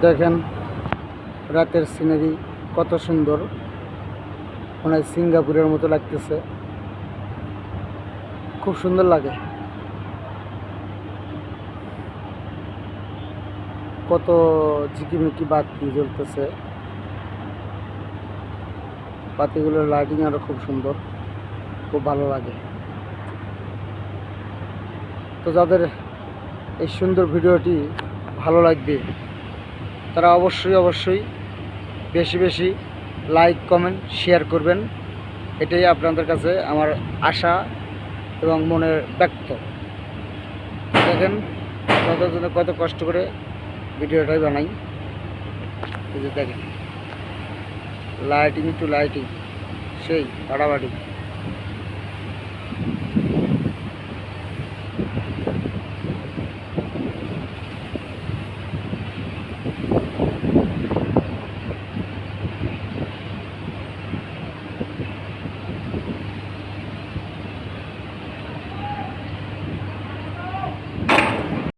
দেখেন রাতের সিনারি কত সুন্দর, মনে হয় সিঙ্গাপুরের মতো লাগতেছে, খুব সুন্দর লাগে। কত ঝিকিমিকি বাতি জ্বলতেছে, বাতিগুলোর লাইটিং আরো খুব সুন্দর, খুব ভালো লাগে। তো যাদের এই সুন্দর ভিডিওটি ভালো লাগবে তারা অবশ্যই বেশি বেশি লাইক কমেন্ট শেয়ার করবেন, এটাই আপনাদের কাছে আমার আশা এবং মনের ব্যক্ত। দেখেন আপনাদের জন্য কত কষ্ট করে ভিডিওটাই বানাই। এই যে দেখেন লাইটিং টু লাইটিং সেই ফাটাফাটি।